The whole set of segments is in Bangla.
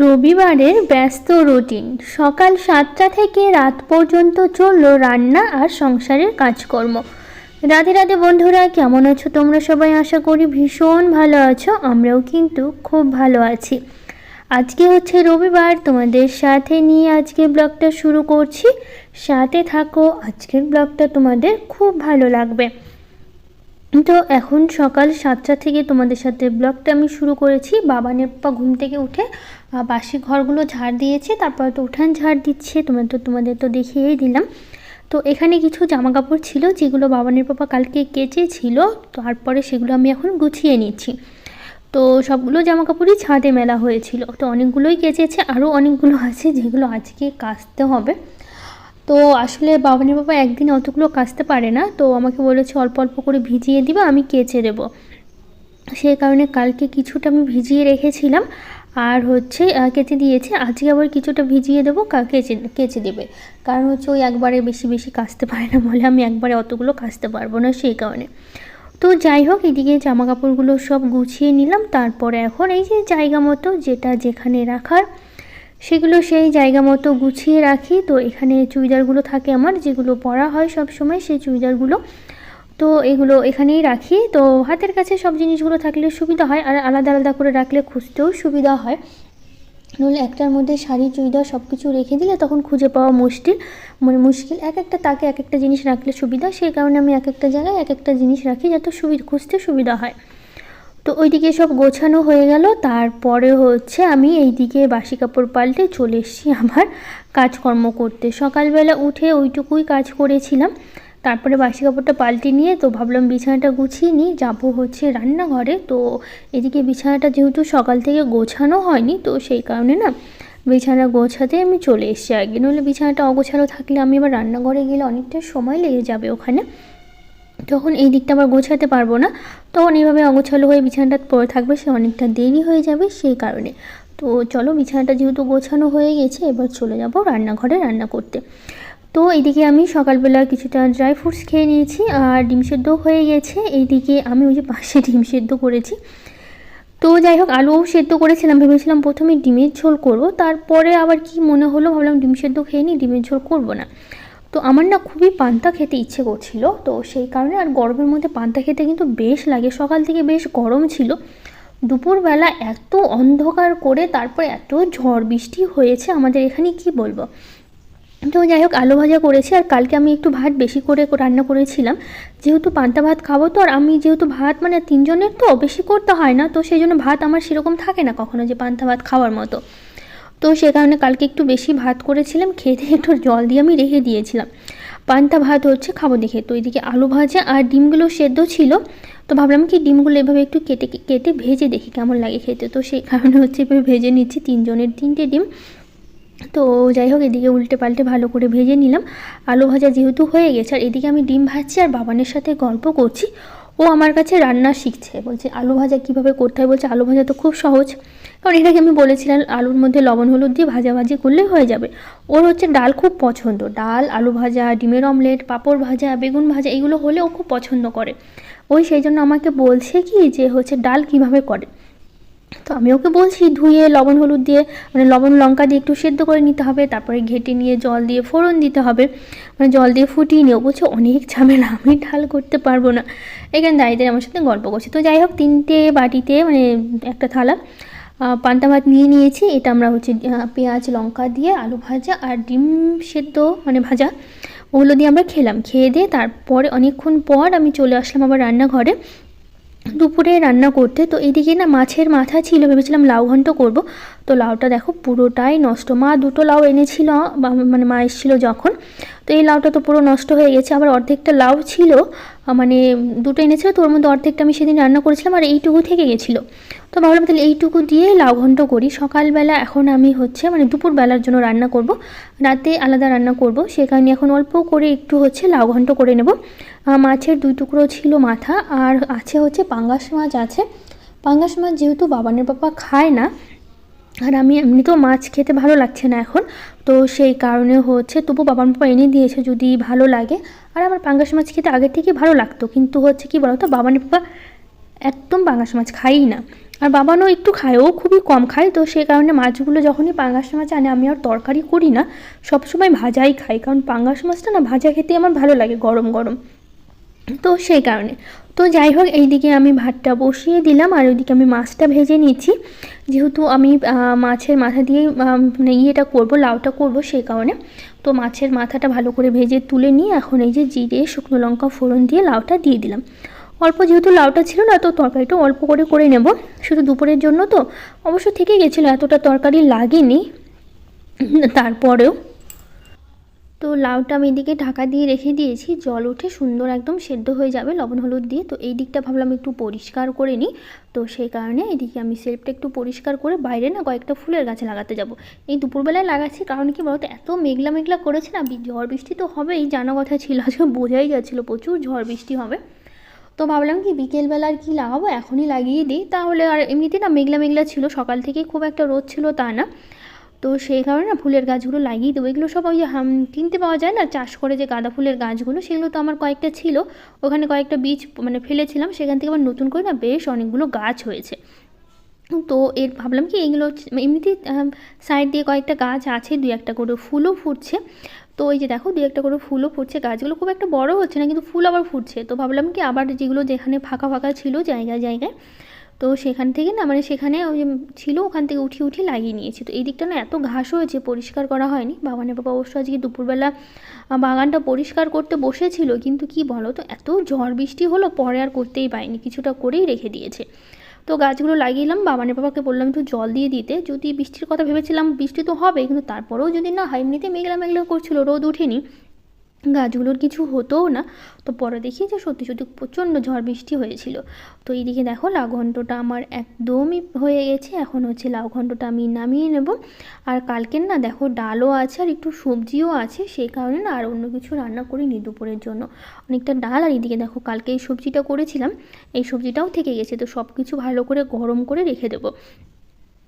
রবিবারের ব্যস্ত রুটিন। সকাল 7টা থেকে রাত পর্যন্ত চললো রান্না আর সংসারের কাজকর্ম। রাধে রাধে বন্ধুরা, কেমন আছো তোমরা সবাই? আশা করি ভীষণ ভালো আছো। আমরাও কিন্তু খুব ভালো আছি। আজকে হচ্ছে রবিবার, তোমাদের সাথে নিয়ে আজকে ব্লগটা শুরু করছি। সাথে থাকো, আজকের ব্লগটা তোমাদের খুব ভালো লাগবে। তো এখন সকাল 7টা থেকে তোমাদের সাথে ব্লগটা আমি শুরু করেছি। বাবানের পাপা ঘুম থেকে উঠে বাসি ঘরগুলো ঝাড় দিয়েছে, তারপর তো উঠান ঝাড় দিচ্ছে। তোমাদের তো দেখিয়েই দিলাম। তো এখানে কিছু জামা কাপড় ছিল যেগুলো বাবানের পাপা কালকে কেচেছিল, তারপরে সেগুলো আমি এখন গুছিয়ে নিচ্ছি। তো সবগুলো জামা কাপড়ই ছাদে মেলা হয়েছিল, তো অনেকগুলোই কেচেছে, আরও অনেকগুলো আছে যেগুলো আজকে কাচতে হবে। তো আসলে বাবানের বাবা একদিনে অতগুলো কাচতে পারে না, তো আমাকে বলেছে অল্প অল্প করে ভিজিয়ে দিবা, আমি কেচে দেবো। সেই কারণে কালকে কিছুটা আমি ভিজিয়ে রেখেছিলাম আর হচ্ছে কেচে দিয়েছে। আজকে আবার কিছুটা ভিজিয়ে দেবো, কেচে দেবে। কারণ হচ্ছে ওই একবারে বেশি বেশি কাচতে পারে না বলে আমি একবারে অতগুলো কাচতে পারবো না, সেই কারণে। তো যাই হোক, এদিকে জামা কাপড়গুলো সব গুছিয়ে নিলাম। তারপরে এখন এই যে জায়গা মতো যেটা যেখানে রাখার সেগুলো সেই জায়গা মতো গুছিয়ে রাখি। তো এখানে চুড়িদারগুলো থাকে আমার, যেগুলো পরা হয় সব সময়, সেই চুড়িদারগুলো তো এগুলো এখানেই রাখি। তো হাতের কাছে সব জিনিসগুলো থাকলে সুবিধা হয়, আর আলাদা আলাদা করে রাখলে খুঁজতেও সুবিধা হয়। নইলে একটার মধ্যে শাড়ি চুড়িদার সব কিছু রেখে দিলে তখন খুঁজে পাওয়া মুশকিল। এক একটা তাকে এক একটা জিনিস রাখলে সুবিধা, সেই কারণে আমি এক একটা জায়গায় এক একটা জিনিস রাখি যাতে খুঁজতে সুবিধা হয়। তো ওইদিকে সব গোছানো হয়ে গেল। তারপরে হচ্ছে আমি এইদিকে বাসি কাপড় পাল্টে চলে এসেছি আবার কাজকর্ম করতে। সকালবেলা উঠে ওইটুকুই কাজ করেছিলাম, তারপরে বাসি কাপড়টা পাল্টে নিয়ে তো ভাবলাম বিছানাটা গুছিয়ে নিই, যাবো হচ্ছে রান্নাঘরে। তো এদিকে বিছানাটা যেহেতু সকাল থেকে গোছানো হয়নি, তো সেই কারণে না বিছানা গোছাতে আমি চলে এসেছি আগে। নইলে বিছানাটা অগোছালো থাকলে আমি আবার রান্নাঘরে গেলে অনেকটা সময় লেগে যাবে ওখানে, তখন এই দিকটা আবার গোছাতে পারবো না। তখন এইভাবে অগোছালো হয়ে বিছানাটা পড়ে থাকবে, সে অনেকটা দেরি হয়ে যাবে, সেই কারণে। তো চলো, বিছানাটা যেহেতু গোছানো হয়ে গেছে, এবার চলে যাব রান্নাঘরে রান্না করতে। তো এইদিকে আমি সকালবেলা কিছুটা ড্রাই ফ্রুটস খেয়ে নিয়েছি আর ডিম সেদ্ধ হয়ে গেছে। এইদিকে আমি ওই যে পাশে ডিম সেদ্ধ করেছি। তো যাই হোক, আলুও সেদ্ধ করেছিলাম, ভেবেছিলাম প্রথমে ডিমের ঝোল করব, তারপরে আবার কি মনে হলো, ভাবলাম ডিম সেদ্ধ খেয়ে নিই, ডিমের ঝোল করব না। তো আমার না খুবই পান্তা খেতে ইচ্ছে করছিল, তো সেই কারণে। আর গরমের মধ্যে পান্তা খেতে কিন্তু বেশ লাগে। সকাল থেকে বেশ গরম ছিল, দুপুরবেলা এত অন্ধকার করে তারপর এত ঝড় বৃষ্টি হয়েছে আমাদের এখানে, কি বলবো। তো যাই হোক, আলু ভাজা করেছি। আর কালকে আমি একটু ভাত বেশি করে রান্না করেছিলাম, যেহেতু পান্তা ভাত খাবো। তো আর আমি যেহেতু ভাত মানে 3 জনের তো বেশি করতে হয় না, তো সেই জন্য ভাত আমার সেরকম থাকে না কখনো যে পান্তা ভাত খাওয়ার মতো। তো সে কারণে কালকে একটু বেশি ভাত করেছিলাম, খেতে একটু জল দিয়ে আমি রেখে দিয়েছিলাম। পান্তা ভাত হচ্ছে খাবো দেখে। তো এদিকে আলু ভাজা আর ডিমগুলো সেদ্ধ ছিল, তো ভাবলাম কি ডিমগুলো এভাবে একটু কেটে কেটে ভেজে দেখি কেমন লাগে খেতে। তো সেই কারণে হচ্ছে এভাবে ভেজে নিচ্ছি 3 জনের 3টে ডিম। তো যাই হোক, এদিকে উল্টে পাল্টে ভালো করে ভেজে নিলাম। আলু ভাজা যেহেতু হয়ে গেছে, আর এদিকে আমি ডিম ভাজছি আর বাবানের সাথে গল্প করছি। ও আমার কাছে রান্না শিখছে, বলছে আলু ভাজা কীভাবে করতে হয়। বলছে আলু ভাজা তো খুব সহজ, কারণ এটাকে আমি বলেছিলাম আলুর মধ্যে লবণ হলুদ দিয়ে ভাজাভাজি করলেই হয়ে যাবে। ওর হচ্ছে ডাল খুব পছন্দ, ডাল, আলু ভাজা, ডিমের অমলেট, পাঁপড় ভাজা, বেগুন ভাজা এগুলো হলে ও খুব পছন্দ করে। ওই সেই জন্য আমাকে বলছে কি যে হচ্ছে ডাল কিভাবে করে। তো আমি ওকে বলছি ধুয়ে লবণ হলুদ দিয়ে মানে লবণ লঙ্কা দিয়ে একটু সেদ্ধ করে নিতে হবে, তারপরে ঘেঁটে নিয়ে জল দিয়ে ফোড়ন দিতে হবে, মানে জল দিয়ে ফুটিয়ে নিয়ে। বলছে অনেক ঝামেলা, আমি ঢাল করতে পারবো না। এখানে দাঁড়িয়ে আমার সাথে গল্প করছে। তো যাই হোক, 3টে বাটিতে মানে একটা থালা পান্তা ভাত নিয়ে নিয়েছি। এটা আমরা হচ্ছে পেঁয়াজ লঙ্কা দিয়ে আলু ভাজা আর ডিম সেদ্ধ মানে ভাজা, ওগুলো দিয়ে আমরা খেলাম। খেয়ে দিয়ে তারপরে অনেকক্ষণ পর আমি চলে আসলাম আবার রান্নাঘরে দুপুরে রান্না করতে। তো এইদিকে না মাছের মাথা ছিল, ভেবেছিলাম লাউ ঘন্ট করব। তো লাউটা দেখো পুরোটাই নষ্ট। মা 2টো লাউ এনেছিল, মানে মা এসেছিলো যখন, তো এই লাউটা তো পুরো নষ্ট হয়ে গেছে। আবার অর্ধেকটা লাউ ছিল, মানে 2টো এনেছিল, তো ওর মধ্যে অর্ধেকটা আমি সেদিন রান্না করেছিলাম আর এইটুকু থেকে গেছিলো। তো ভাবলাম তাহলে এইটুকু দিয়ে লাউ ঘন্ট করি। সকালবেলা এখন আমি হচ্ছে মানে দুপুরবেলার জন্য রান্না করব, রাতে আলাদা রান্না করব, সে কারণে এখন অল্প করে একটু হচ্ছে লাউ ঘন্ট করে নেব। মাছের 2 টুকরো ছিল মাথা, আর আছে হচ্ছে পাঙ্গাস মাছ আছে। পাঙ্গাস মাছ যেহেতু বাবানের পাপা খায় না, আর আমি এমনিতেও মাছ খেতে ভালো লাগছে না এখন, তো সেই কারণে হচ্ছে তবু বাবার পাপা এনে দিয়েছে যদি ভালো লাগে। আর আমার পাঙ্গাস মাছ খেতে আগের থেকে ভালো লাগতো, কিন্তু হচ্ছে কি বলতো, বাবানের পাপা একদম পাঙ্গাস মাছ খাই না। আর বাবানও একটু খায়, ও খুবই কম খায়, তো সেই কারণে মাছগুলো যখনই পাঙ্গাস মাছ আনে আমি আর তরকারি করি না, সবসময় ভাজাই খাই, কারণ পাঙ্গাস মাছটা না ভাজা খেতে আমার ভালো লাগে গরম গরম, তো সেই কারণে। তো যাই হোক, এইদিকে আমি ভাতটা বসিয়ে দিলাম আর ওইদিকে আমি মাছটা ভেজে নিচ্ছি, যেহেতু আমি মাছের মাথা দিয়ে মানে ইয়েটা করবো, লাউটা করবো, সেই কারণে। তো মাছের মাথাটা ভালো করে ভেজে তুলে নিয়ে এখন এই যে জিরে শুকনো লঙ্কা ফোড়ন দিয়ে লাউটা দিয়ে দিলাম। অল্প যেহেতু লাউটা ছিল না, তো তরকারিটা অল্প করে নেব, শুধু দুপুরের জন্য, তো অবশ্য থেকে গেছিলো, এতটা তরকারি লাগেনি তারপরেও। তো লাউটা আমি এদিকে ঢাকা দিয়ে রেখে দিয়েছি, জল উঠে সুন্দর একদম সেদ্ধ হয়ে যাবে লবণ হলুদ দিয়ে। তো এই দিকটা ভাবলাম একটু পরিষ্কার করে নিই, তো সেই কারণে এদিকে আমি সেলফটা একটু পরিষ্কার করে বাইরে না কয়েকটা ফুলের গাছে লাগাতে যাব। এই দুপুরবেলায় লাগাচ্ছি, কারণ কি বলতো, এত মেঘলা মেঘলা করেছে না, ঝড় বৃষ্টি তো হবেই, জানা কথা ছিল, আজকে বোঝাই যাচ্ছিলো প্রচুর ঝড় বৃষ্টি হবে। তো ভাবলাম কি বিকেলবেলা আর কি লাগাবো, এখনই লাগিয়ে দিই, তাহলে আর এমনিতে না মেঘলা মেঘলা ছিল, সকাল থেকে খুব একটা রোদ ছিল তা না, তো সেই কারণে না ফুলের গাছগুলো লাগিয়ে দেবো। এগুলো সব ওই যে কিনতে পাওয়া যায় না চাষ করে, যে গাঁদা ফুলের গাছগুলো, সেগুলো তো আমার কয়েকটা ছিল, ওখানে কয়েকটা বীজ মানে ফেলেছিলাম, সেখান থেকে আবার নতুন করে না বেশ অনেকগুলো গাছ হয়েছে। তো এর ভাবলাম কি এইগুলো এমনিতেই সাইড দিয়ে কয়েকটা গাছ আছে, দুই একটা করে ফুলও ফুটছে, তো ওই যে দেখো দুই একটা করে ফুলও ফুটছে, গাছগুলো খুব একটা বড় হচ্ছে না, কিন্তু ফুল আবার ফুটছে। তো ভাবলাম কি আবার যেগুলো যেখানে ফাঁকা ফাঁকা ছিল জায়গায় জায়গায়, তো সেখান থেকে না মানে সেখানে ওই যে ছিল ওখান থেকে উঠিয়ে লাগিয়ে নিয়েছি। তো এই দিকটা না এত ঘাস হয়েছে, পরিষ্কার করা হয়নি। বাগানের বাবা অবশ্য আজকে দুপুরবেলা বাগানটা পরিষ্কার করতে বসেছিল, কিন্তু কি বলো তো, এত ঝড় বৃষ্টি হলো, পরে আর করতেই পারিনি, কিছুটা করেই রেখে দিয়েছে। তো গাছগুলো লাগিয়েলাম, বাবানের বাবাকে বললাম একটু জল দিয়ে দিতে, যদি বৃষ্টির কথা ভেবেছিলাম, বৃষ্টি তো হবে, কিন্তু তারপরেও যদি না হয়, এমনিতে মেঘলা মেঘলা করছিল, রোদ ওঠেনি, গাছগুলোর কিছু হতোও না। তো পরে দেখি যে সত্যি সত্যি প্রচণ্ড ঝড় বৃষ্টি হয়েছিল। তো এইদিকে দেখো লাউ ঘন্টটা আমার একদমই হয়ে গেছে, এখন হচ্ছে লাউ ঘন্টটা আমি নামিয়ে নেব। আর কালকের না দেখো ডালও আছে আর একটু সবজিও আছে, সেই কারণে না আর অন্য কিছু রান্না করিনি দুপুরের জন্য, অনেকটা ডাল। আর এদিকে দেখো কালকে এই সবজিটা করেছিলাম, এই সবজিটাও থেকে গেছে, তো সব কিছু ভালো করে গরম করে রেখে দেবো।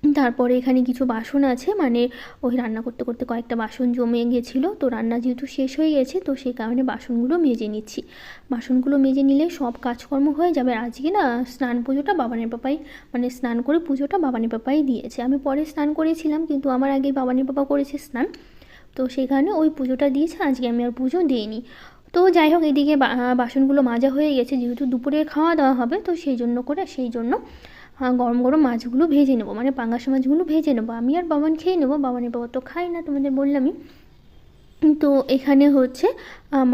তারপরে এখানে কিছু বাসন আছে, মানে ওই রান্না করতে করতে কয়েকটা বাসন জমে গেছিলো, তো রান্না যেহেতু শেষ হয়ে গেছে, তো সেই কারণে বাসনগুলো মেজে নিচ্ছি। বাসনগুলো মেজে নিলে সব কাজকর্ম হয়ে যাবে। আজকে না স্নান পুজোটা বাবানের পাপাই, মানে স্নান করে পুজোটা বাবানের পাপাই দিয়েছে, আমি পরে স্নান করেছিলাম, কিন্তু আমার আগে বাবানের পাপা করেছে স্নান, তো সেই কারণে ওই পুজোটা দিয়েছে, আজকে আমি আর পুজো দিইনি। তো যাই হোক, এদিকে বাসনগুলো মাজা হয়ে গেছে, যেহেতু দুপুরে খাওয়া দাওয়া হবে, তো সেই জন্য গরম গরম মাছগুলো ভেজে নেবো, মানে পাঙ্গাস মাছগুলো ভেজে নেবো, আমি আর বাবান খেয়ে নেবো, বাবানের বাবা তো খাই না, তোমাদের বললামই। তো এখানে হচ্ছে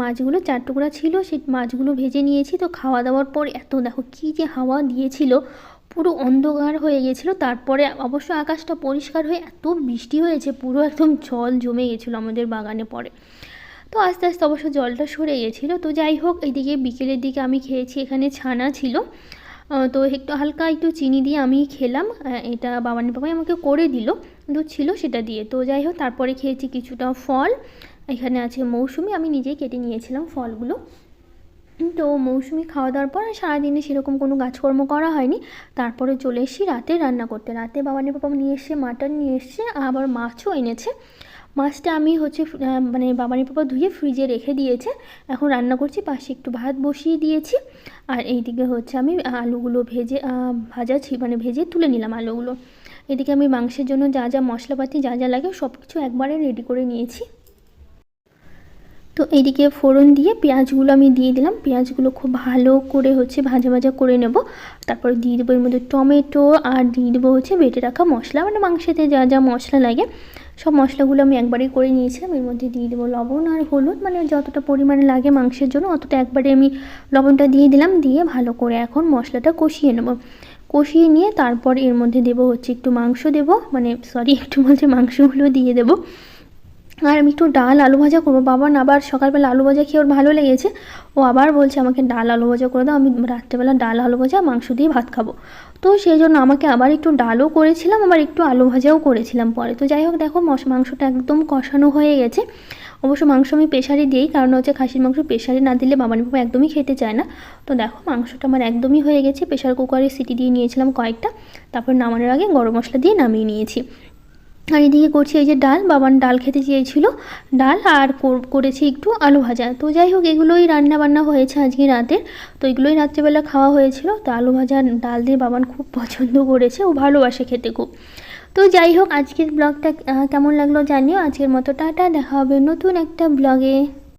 মাছগুলো 4 টুকরা ছিল, সেই মাছগুলো ভেজে নিয়েছি। তো খাওয়া দাওয়ার পর এত দেখো কী যে হাওয়া দিয়েছিল, পুরো অন্ধকার হয়ে গেছিলো, তারপরে অবশ্য আকাশটা পরিষ্কার হয়ে এত বৃষ্টি হয়েছে, পুরো একদম জল জমে গেছিলো আমাদের বাগানে পরে। তো আস্তে আস্তে অবশ্য জলটা সরে গেছিলো। তো যাই হোক, এইদিকে বিকেলের দিকে আমি খেয়েছি, এখানে ছানা ছিল, তো একটু হালকা একটু চিনি দিয়ে আমি খেলাম, এটা বাবানের বাবাই আমাকে করে দিল, দুধ ছিল সেটা দিয়ে। তো যাই হোক, তারপরে খেয়েছি কিছুটা ফল, এখানে আছে মৌসুমি, আমি নিজেই কেটে নিয়েছিলাম ফলগুলো। তো মৌসুমি খাওয়া দাওয়ার পর সারাদিনে সেরকম কোনো কাজকর্ম করা হয়নি, তারপরে চলে এসেছি রাতে রান্না করতে। রাতে বাবানের বাবা নিয়ে এসছে মাটন, নিয়ে এসছে, আবার মাছও এনেছে। মাছটা আমি হচ্ছে মানে বাবানের পাপা ধুয়ে ফ্রিজে রেখে দিয়েছে, এখন রান্না করছি, পাশে একটু ভাত বসিয়ে দিয়েছি। আর এইদিকে হচ্ছে আমি আলুগুলো মানে ভেজে তুলে নিলাম আলুগুলো। এদিকে আমি মাংসের জন্য যা যা মশলাপাতি যা যা লাগে সব কিছু একবারে রেডি করে নিয়েছি। তো এইদিকে ফোড়ন দিয়ে পেঁয়াজগুলো আমি দিয়ে দিলাম, পেঁয়াজগুলো খুব ভালো করে হচ্ছে ভাজা ভাজা করে নেব। তারপরে দিয়ে দেবো এর মধ্যে টমেটো, আর দিয়ে দেবো হচ্ছে বেটে রাখা মশলা, মানে মাংসেতে যা যা মশলা লাগে সব মশলাগুলো আমি একবারেই করে নিয়েছিলাম। এর মধ্যে দিয়ে দেবো লবণ আর হলুদ, মানে যতটা পরিমাণে লাগে মাংসের জন্য অতটা একবারে আমি লবণটা দিয়ে দিলাম, দিয়ে ভালো করে এখন মশলাটা কষিয়ে নেব। কষিয়ে নিয়ে তারপর এর মধ্যে দেবো হচ্ছে একটু মাংস দেবো, মানে সরি একটু বলছে মাংসগুলো দিয়ে দেবো। আর আমি একটু ডাল আলু ভাজা করবো, বাবা আবার সকালবেলা আলু ভাজা খেয়ে ওর ভালো লেগেছে, ও আবার বলছে আমাকে ডাল আলু ভাজা করে দাও, আমি রাত্রেবেলা ডাল আলু ভাজা মাংস দিয়ে ভাত খাবো। তো সেই জন্য আমাকে আবার একটু ডালও করেছিলাম, আবার একটু আলু ভাজাও করেছিলাম পরে। তো যাই হোক দেখো মাংসটা একদম কষানো হয়ে গেছে। অবশ্য মাংস আমি প্রেশারে দিই, কারণ হচ্ছে খাসির মাংস প্রেশারে না দিলে বাবানের বাবা একদমই খেতে চায় না। তো দেখো মাংসটা আমার একদমই হয়ে গেছে, প্রেশার কুকারে সিটি দিয়ে নিয়েছিলাম কয়েকটা, তারপর নামানোর আগে গরম মশলা দিয়ে নামিয়ে নিয়েছি। আর এদিকে করছি এই যে ডাল, বাবান ডাল খেতে চেয়েছিল, ডাল আর করেছি একটু আলু ভাজা। তো যাই হোক, এগুলোই রান্না বান্না হয়েছে আজকে রাতে। তো এগুলোই রাত্রেবেলা খাওয়া হয়েছিল। তো আলু ভাজা ডাল দিয়ে বাবান খুব পছন্দ করেছে, ও ভালোবাসে খেতে খুব। তো যাই হোক, আজকের ব্লগটা কেমন লাগলো জানিও। আজকের মতো টাটা, দেখা হবে নতুন একটা ব্লগে।